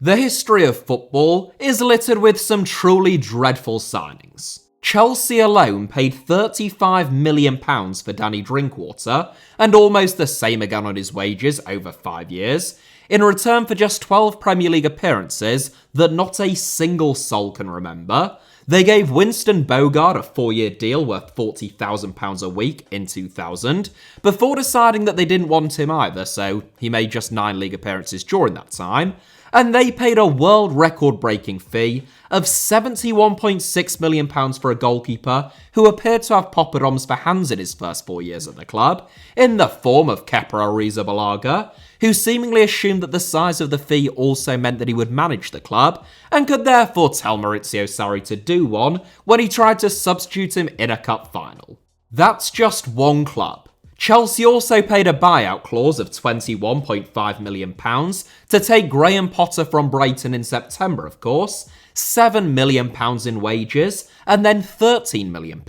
The history of football is littered with some truly dreadful signings. Chelsea alone paid £35 million for Danny Drinkwater, and almost the same again on his wages over 5 years, in return for just 12 Premier League appearances that not a single soul can remember. They gave Winston Bogart a 4-year deal worth £40,000 a week in 2000, before deciding that they didn't want him either, so he made just 9 league appearances during that time. And they paid a world record-breaking fee of £71.6 million for a goalkeeper who appeared to have poppadoms for hands in his first 4 years at the club, in the form of Kepa Arrizabalaga, who seemingly assumed that the size of the fee also meant that he would manage the club, and could therefore tell Maurizio Sarri to do one when he tried to substitute him in a cup final. That's just one club. Chelsea also paid a buyout clause of £21.5 million to take Graham Potter from Brighton in September, of course, £7 million in wages, and then £13 million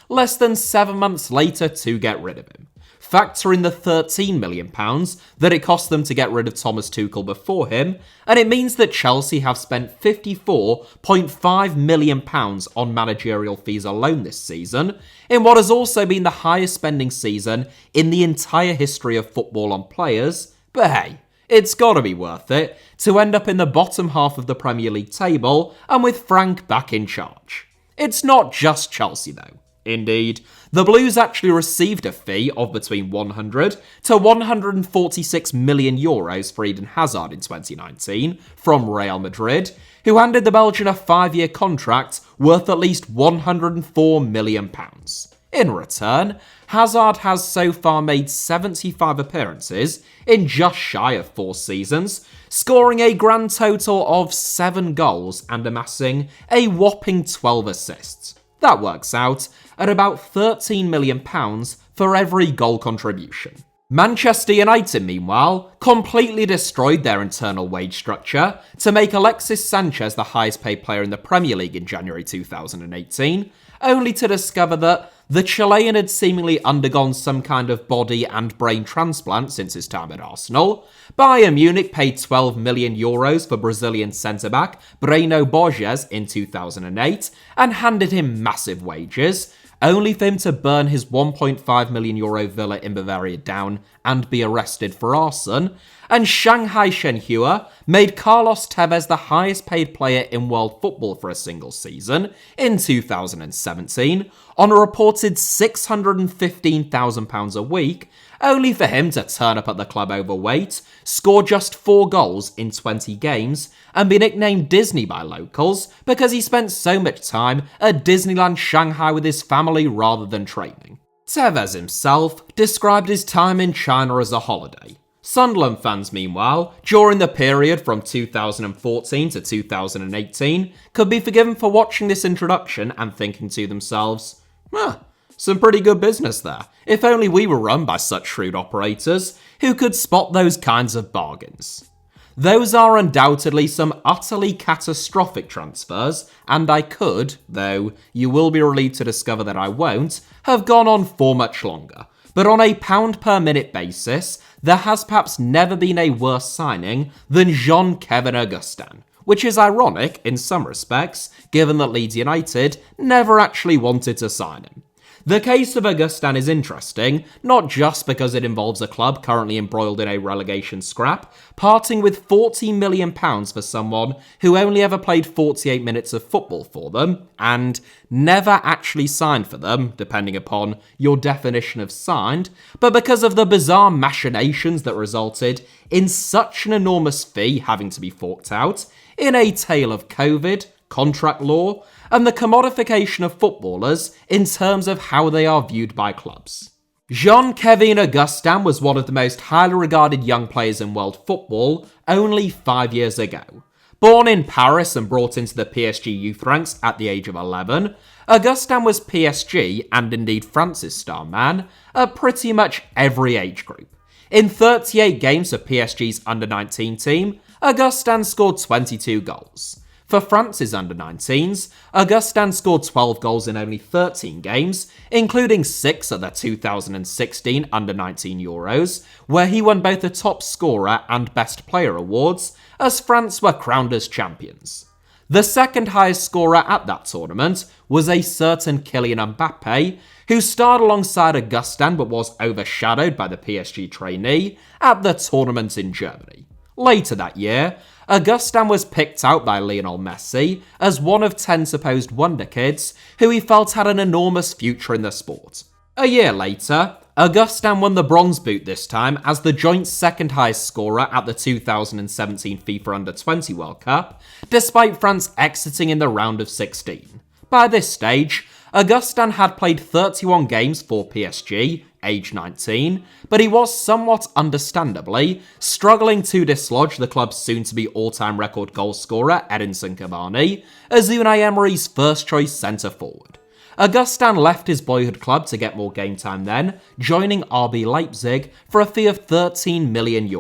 less than 7 months later to get rid of him. Factor in the £13 million that it cost them to get rid of Thomas Tuchel before him, and it means that Chelsea have spent £54.5 million on managerial fees alone this season, in what has also been the highest spending season in the entire history of football on players. But hey, it's gotta be worth it to end up in the bottom half of the Premier League table and with Frank back in charge. It's not just Chelsea though. Indeed, the Blues actually received a fee of between 100 to 146 million euros for Eden Hazard in 2019 from Real Madrid, who handed the Belgian a 5-year contract worth at least £104 million. In return, Hazard has so far made 75 appearances in just shy of 4 seasons, scoring a grand total of 7 goals and amassing a whopping 12 assists. That works out at about £13 million for every goal contribution. Manchester United, meanwhile, completely destroyed their internal wage structure to make Alexis Sanchez the highest paid player in the Premier League in January 2018, only to discover that the Chilean had seemingly undergone some kind of body and brain transplant since his time at Arsenal. Bayern Munich paid €12 million for Brazilian centre-back Breno Borges in 2008 and handed him massive wages, only for him to burn his €1.5 million villa in Bavaria down and be arrested for arson. And Shanghai Shenhua made Carlos Tevez the highest paid player in world football for a single season in 2017 on a reported £615,000 a week, only for him to turn up at the club overweight, score just 4 goals in 20 games, and be nicknamed Disney by locals because he spent so much time at Disneyland Shanghai with his family rather than training. Tevez himself described his time in China as a holiday. Sunderland fans, meanwhile, during the period from 2014 to 2018, could be forgiven for watching this introduction and thinking to themselves, some pretty good business there. If only we were run by such shrewd operators who could spot those kinds of bargains. Those are undoubtedly some utterly catastrophic transfers, and I could, though you will be relieved to discover that I won't, have gone on for much longer. But on a pound-per-minute basis, there has perhaps never been a worse signing than Jean-Kévin Augustin, which is ironic in some respects, given that Leeds United never actually wanted to sign him. The case of Augustin is interesting, not just because it involves a club currently embroiled in a relegation scrap, parting with £40 million for someone who only ever played 48 minutes of football for them, and never actually signed for them, depending upon your definition of signed, but because of the bizarre machinations that resulted in such an enormous fee having to be forked out, in a tale of COVID, contract law, and the commodification of footballers in terms of how they are viewed by clubs. Jean-Kévin Augustin was one of the most highly regarded young players in world football only 5 years ago. Born in Paris and brought into the PSG youth ranks at the age of 11, Augustin was PSG, and indeed France's star man, at pretty much every age group. In 38 games for PSG's under-19 team, Augustin scored 22 goals. For France's under-19s, Augustin scored 12 goals in only 13 games, including 6 at the 2016 under-19 Euros, where he won both the top scorer and best player awards, as France were crowned as champions. The second highest scorer at that tournament was a certain Kylian Mbappé, who starred alongside Augustin but was overshadowed by the PSG trainee at the tournament in Germany. Later that year, Augustin was picked out by Lionel Messi as one of 10 supposed wonderkids who he felt had an enormous future in the sport. A year later, Augustin won the bronze boot this time as the joint second highest scorer at the 2017 FIFA Under-20 World Cup, despite France exiting in the round of 16. By this stage, Augustin had played 31 games for PSG, age 19, but he was somewhat understandably struggling to dislodge the club's soon-to-be all-time record goalscorer Edinson Cavani as Unai Emery's first-choice centre-forward. Augustin left his boyhood club to get more game time then, joining RB Leipzig for a fee of €13 million.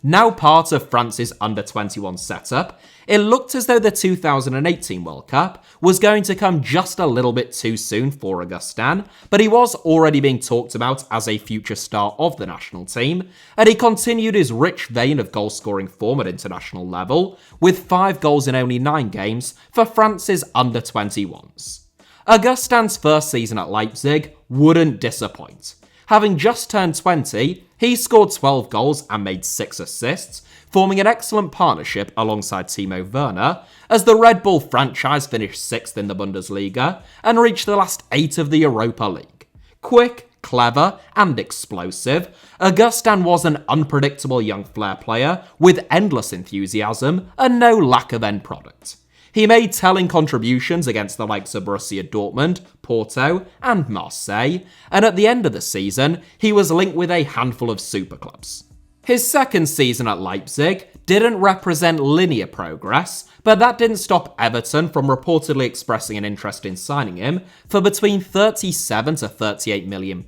Now part of France's under-21 setup, it looked as though the 2018 World Cup was going to come just a little bit too soon for Augustin, but he was already being talked about as a future star of the national team, and he continued his rich vein of goal-scoring form at international level, with 5 goals in only 9 games for France's under-21s. Augustin's first season at Leipzig wouldn't disappoint. Having just turned 20, he scored 12 goals and made 6 assists, forming an excellent partnership alongside Timo Werner, as the Red Bull franchise finished 6th in the Bundesliga and reached the last 8 of the Europa League. Quick, clever, and explosive, Augustin was an unpredictable young flair player with endless enthusiasm and no lack of end product. He made telling contributions against the likes of Borussia Dortmund, Porto, and Marseille, and at the end of the season, he was linked with a handful of superclubs. His second season at Leipzig didn't represent linear progress, but that didn't stop Everton from reportedly expressing an interest in signing him for between £37 to £38 million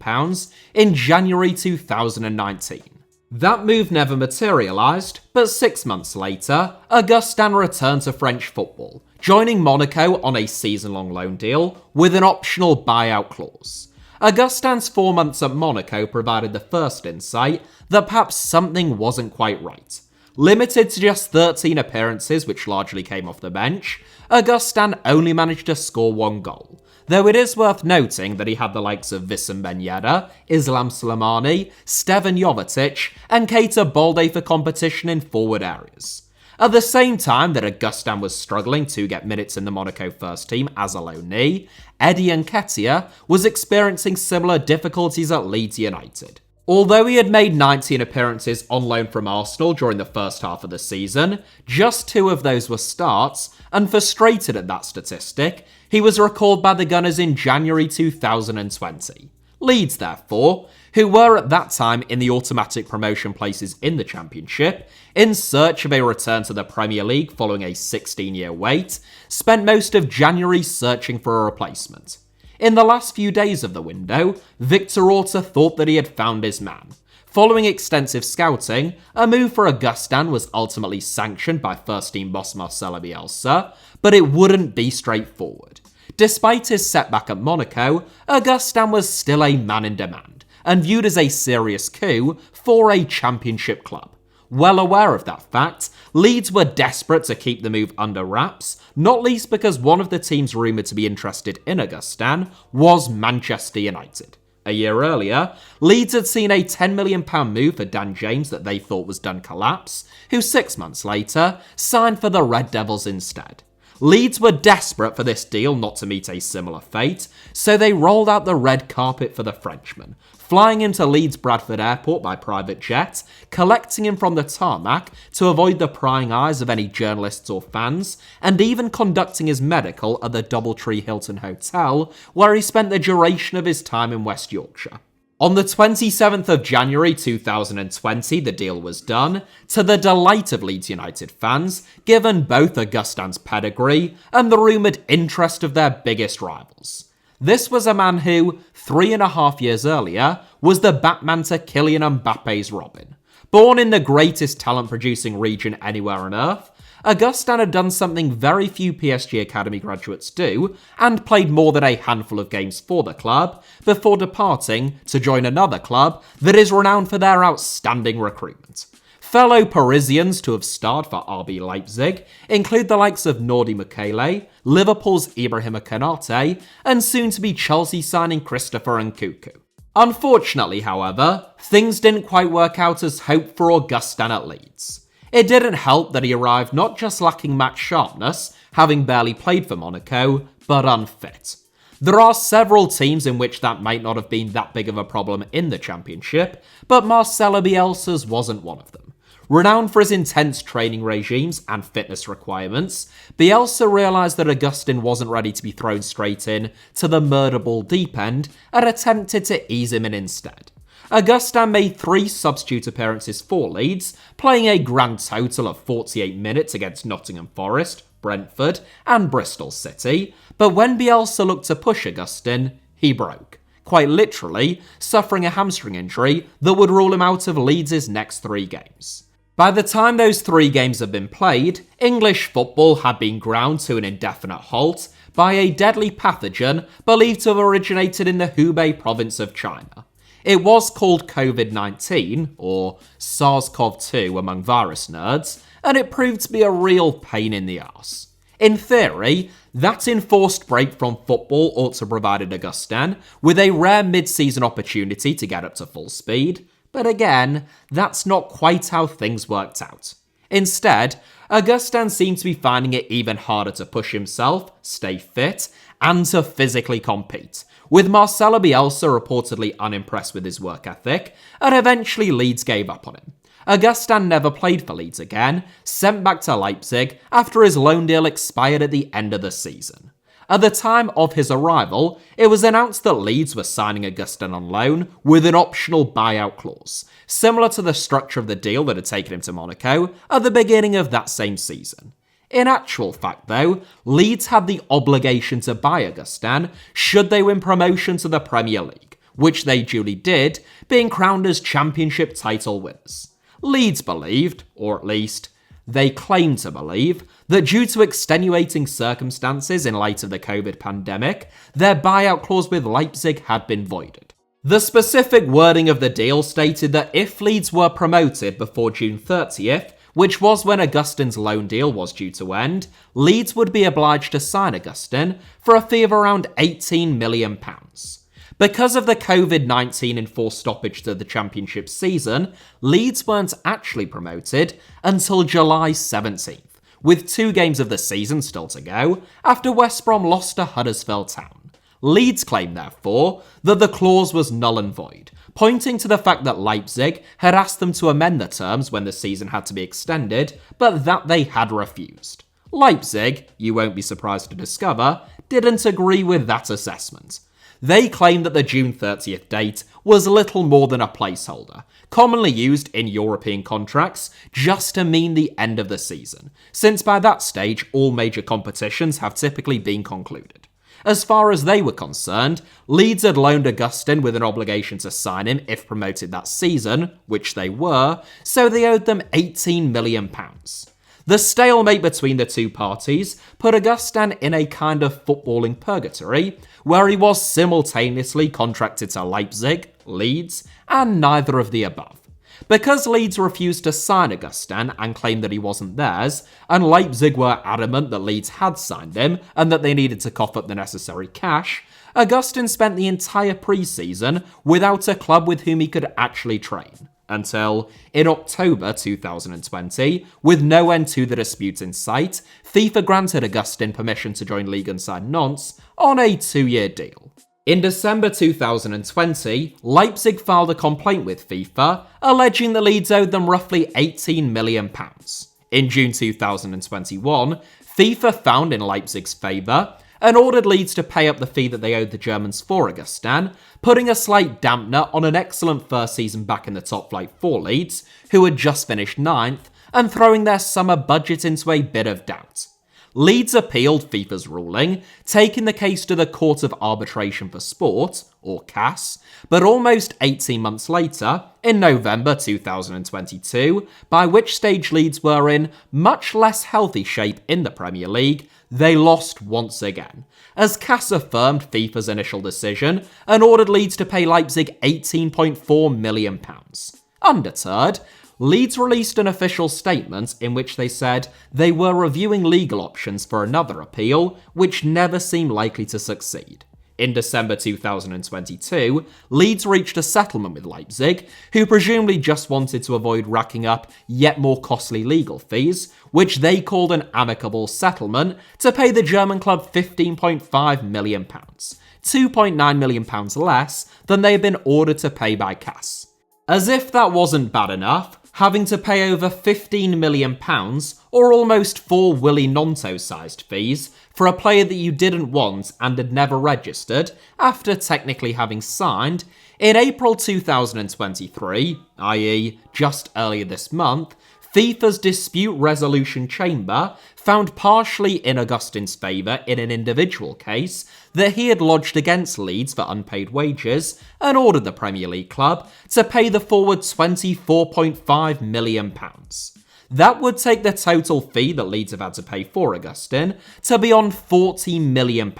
in January 2019. That move never materialised, but 6 months later, Augustin returned to French football, joining Monaco on a season-long loan deal with an optional buyout clause. Augustin's 4 months at Monaco provided the first insight that perhaps something wasn't quite right. Limited to just 13 appearances, which largely came off the bench, Augustin only managed to score 1 goal. Though it is worth noting that he had the likes of Wissam Ben Yedder, Islam Slimani, Stevan Jovetic, and Keita Balde for competition in forward areas. At the same time that Augustin was struggling to get minutes in the Monaco first team as a loanee, Eddie Nketiah was experiencing similar difficulties at Leeds United. Although he had made 19 appearances on loan from Arsenal during the first half of the season, just 2 of those were starts, and frustrated at that statistic, he was recalled by the Gunners in January 2020. Leeds, therefore, who were at that time in the automatic promotion places in the Championship, in search of a return to the Premier League following a 16-year wait, spent most of January searching for a replacement. In the last few days of the window, Victor Orta thought that he had found his man. Following extensive scouting, a move for Augustin was ultimately sanctioned by first-team boss Marcelo Bielsa, but it wouldn't be straightforward. Despite his setback at Monaco, Augustin was still a man in demand, and viewed as a serious coup for a championship club. Well aware of that fact, Leeds were desperate to keep the move under wraps, not least because one of the teams rumoured to be interested in Augustin was Manchester United. A year earlier, Leeds had seen a £10 million move for Dan James that they thought was done collapse, who 6 months later signed for the Red Devils instead. Leeds were desperate for this deal not to meet a similar fate, so they rolled out the red carpet for the Frenchman, flying into Leeds Bradford Airport by private jet, collecting him from the tarmac to avoid the prying eyes of any journalists or fans, and even conducting his medical at the Doubletree Hilton Hotel, where he spent the duration of his time in West Yorkshire. On the 27th of January 2020, the deal was done, to the delight of Leeds United fans, given both Augustin's pedigree and the rumoured interest of their biggest rivals. This was a man who, 3.5 years earlier, was the Batman to Kylian Mbappe's Robin. Born in the greatest talent-producing region anywhere on Earth, Augustin had done something very few PSG Academy graduates do, and played more than a handful of games for the club, before departing to join another club that is renowned for their outstanding recruitment. Fellow Parisians to have starred for RB Leipzig include the likes of Nordi Mukiele, Liverpool's Ibrahima Konate, and soon-to-be Chelsea signing Christopher Nkunku. Unfortunately, however, things didn't quite work out as hoped for Augustin at Leeds. It didn't help that he arrived not just lacking match sharpness, having barely played for Monaco, but unfit. There are several teams in which that might not have been that big of a problem in the Championship, but Marcelo Bielsa's wasn't one of them. Renowned for his intense training regimes and fitness requirements, Bielsa realised that Augustin wasn't ready to be thrown straight in to the murder ball deep end and attempted to ease him in instead. Augustin made 3 substitute appearances for Leeds, playing a grand total of 48 minutes against Nottingham Forest, Brentford and Bristol City, but when Bielsa looked to push Augustin, he broke. Quite literally, suffering a hamstring injury that would rule him out of Leeds' next 3 games. By the time those 3 games had been played, English football had been ground to an indefinite halt by a deadly pathogen believed to have originated in the Hubei province of China. It was called COVID-19, or SARS-CoV-2 among virus nerds, and it proved to be a real pain in the arse. In theory, that enforced break from football ought to have provided Augustin with a rare mid-season opportunity to get up to full speed, but again, that's not quite how things worked out. Instead, Augustin seemed to be finding it even harder to push himself, stay fit, and to physically compete, with Marcelo Bielsa reportedly unimpressed with his work ethic, and eventually Leeds gave up on him. Augustin never played for Leeds again, sent back to Leipzig after his loan deal expired at the end of the season. At the time of his arrival, it was announced that Leeds were signing Augustin on loan with an optional buyout clause, similar to the structure of the deal that had taken him to Monaco at the beginning of that same season. In actual fact, though, Leeds had the obligation to buy Augustin should they win promotion to the Premier League, which they duly did, being crowned as Championship title winners. Leeds believed, or at least they claimed to believe, that due to extenuating circumstances in light of the COVID pandemic, their buyout clause with Leipzig had been voided. The specific wording of the deal stated that if Leeds were promoted before June 30th, which was when Augustin's loan deal was due to end, Leeds would be obliged to sign Augustin for a fee of around £18 million. Because of the COVID-19 enforced stoppage to the Championship season, Leeds weren't actually promoted until July 17th, with 2 games of the season still to go, after West Brom lost to Huddersfield Town. Leeds claimed, therefore, that the clause was null and void, pointing to the fact that Leipzig had asked them to amend the terms when the season had to be extended, but that they had refused. Leipzig, you won't be surprised to discover, didn't agree with that assessment. They claimed that the June 30th date was little more than a placeholder, commonly used in European contracts just to mean the end of the season, since by that stage all major competitions have typically been concluded. As far as they were concerned, Leeds had loaned Augustin with an obligation to sign him if promoted that season, which they were, so they owed them £18 million. The stalemate between the two parties put Augustin in a kind of footballing purgatory, where he was simultaneously contracted to Leipzig, Leeds, and neither of the above. Because Leeds refused to sign Augustin and claimed that he wasn't theirs, and Leipzig were adamant that Leeds had signed him and that they needed to cough up the necessary cash, Augustin spent the entire pre-season without a club with whom he could actually train. Until, in October 2020, with no end to the dispute in sight, FIFA granted Augustin permission to join Ligue 1 side Nantes on a 2-year deal. In December 2020, Leipzig filed a complaint with FIFA, alleging that Leeds owed them roughly £18 million. In June 2021, FIFA found in Leipzig's favour and ordered Leeds to pay up the fee that they owed the Germans for Augustin, putting a slight dampener on an excellent first season back in the top flight for Leeds, who had just finished 9th, and throwing their summer budget into a bit of doubt. Leeds appealed FIFA's ruling, taking the case to the Court of Arbitration for Sport, or CAS, but almost 18 months later, in November 2022, by which stage Leeds were in much less healthy shape in the Premier League, they lost once again, as CAS affirmed FIFA's initial decision and ordered Leeds to pay Leipzig £18.4 million. Undeterred, Leeds released an official statement in which they said they were reviewing legal options for another appeal, which never seemed likely to succeed. In December 2022, Leeds reached a settlement with Leipzig, who presumably just wanted to avoid racking up yet more costly legal fees, which they called an amicable settlement to pay the German club £15.5 million, £2.9 million less than they had been ordered to pay by CAS. As if that wasn't bad enough, having to pay over £15 million, or almost 4 Willy Gnonto-sized fees, for a player that you didn't want and had never registered, after technically having signed, in April 2023, i.e. just earlier this month, FIFA's Dispute Resolution Chamber found partially in Augustin's favour in an individual case that he had lodged against Leeds for unpaid wages and ordered the Premier League club to pay the forward £24.5 million. That would take the total fee that Leeds have had to pay for Augustin to beyond £40 million,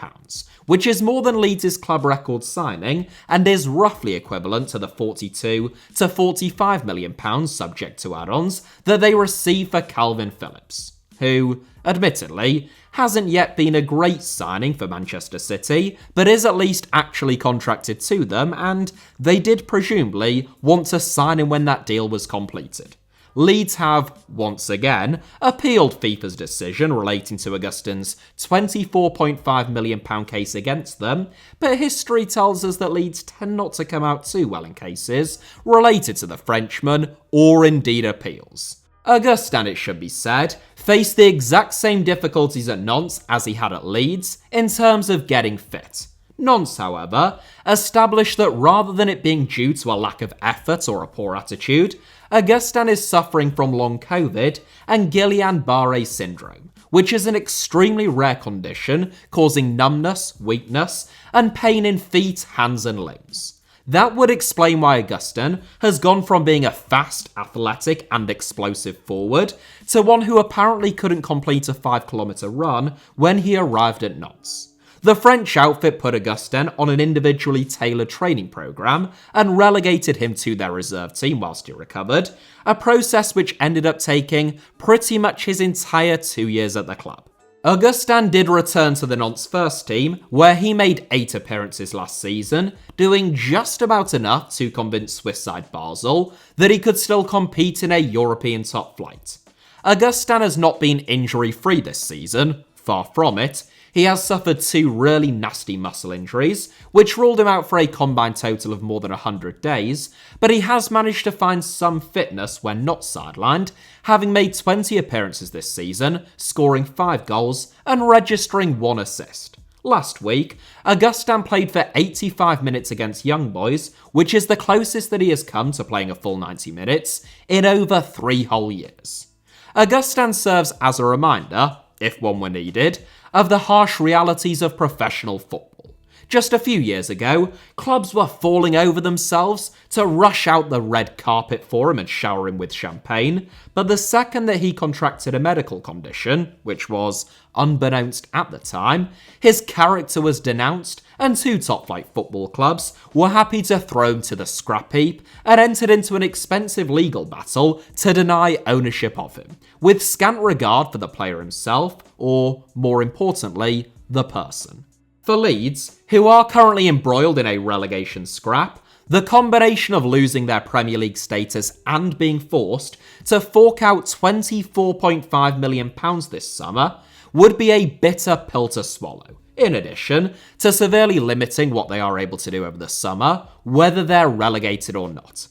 which is more than Leeds' club record signing and is roughly equivalent to the £42 to £45 million subject to add-ons that they received for Calvin Phillips, who, admittedly, hasn't yet been a great signing for Manchester City, but is at least actually contracted to them, and they did presumably want to sign him when that deal was completed. Leeds have, once again, appealed FIFA's decision relating to Augustin's £24.5 million case against them, but history tells us that Leeds tend not to come out too well in cases related to the Frenchman, or indeed appeals. Augustin, it should be said, faced the exact same difficulties at Nantes as he had at Leeds in terms of getting fit. Nantes, however, established that rather than it being due to a lack of effort or a poor attitude, Augustin is suffering from long COVID and Guillain-Barré syndrome, which is an extremely rare condition causing numbness, weakness, and pain in feet, hands, and limbs. That would explain why Augustin has gone from being a fast, athletic, and explosive forward to one who apparently couldn't complete a 5-kilometre run when he arrived at Nantes. The French outfit put Augustin on an individually tailored training programme and relegated him to their reserve team whilst he recovered, a process which ended up taking pretty much his entire 2 years at the club. Augustin did return to the Nantes first team, where he made 8 appearances last season, doing just about enough to convince Swiss side Basel that he could still compete in a European top flight. Augustin has not been injury-free this season, far from it. He has suffered 2 really nasty muscle injuries, which ruled him out for a combined total of more than 100 days, but he has managed to find some fitness when not sidelined, having made 20 appearances this season, scoring 5 goals and registering 1 assist. Last week, Augustin played for 85 minutes against Young Boys, which is the closest that he has come to playing a full 90 minutes in over 3 whole years. Augustin serves as a reminder, if one were needed, of the harsh realities of professional football. Just a few years ago, clubs were falling over themselves to rush out the red carpet for him and shower him with champagne, but the second that he contracted a medical condition, which was unbeknownst at the time, his character was denounced and 2 top-flight football clubs were happy to throw him to the scrap heap and entered into an expensive legal battle to deny ownership of him, with scant regard for the player himself, or, more importantly, the person. For Leeds, who are currently embroiled in a relegation scrap, the combination of losing their Premier League status and being forced to fork out £24.5 million this summer would be a bitter pill to swallow, in addition to severely limiting what they are able to do over the summer, whether they're relegated or not.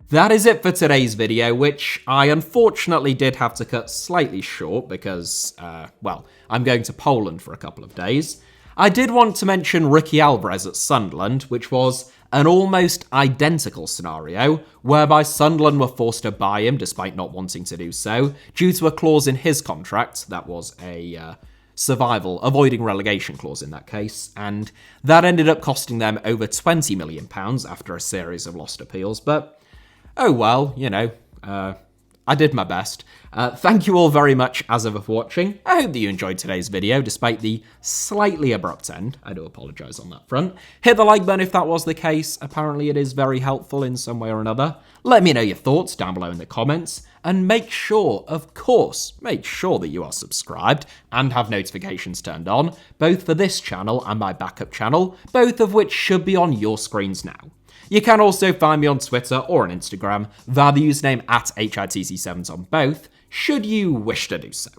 That is it for today's video, which I unfortunately did have to cut slightly short because, I'm going to Poland for a couple of days. I did want to mention Ricky Alvarez at Sunderland, which was an almost identical scenario, whereby Sunderland were forced to buy him despite not wanting to do so, due to a clause in his contract that was a survival, avoiding relegation clause in that case, and that ended up costing them over £20 million after a series of lost appeals, but oh well, I did my best. Thank you all very much as ever for watching. I hope that you enjoyed today's video, despite the slightly abrupt end. I do apologise on that front. Hit the like button if that was the case. Apparently it is very helpful in some way or another. Let me know your thoughts down below in the comments. And make sure, of course, that you are subscribed and have notifications turned on, both for this channel and my backup channel, both of which should be on your screens now. You can also find me on Twitter or on Instagram via the username @HITC Sevens on both, should you wish to do so.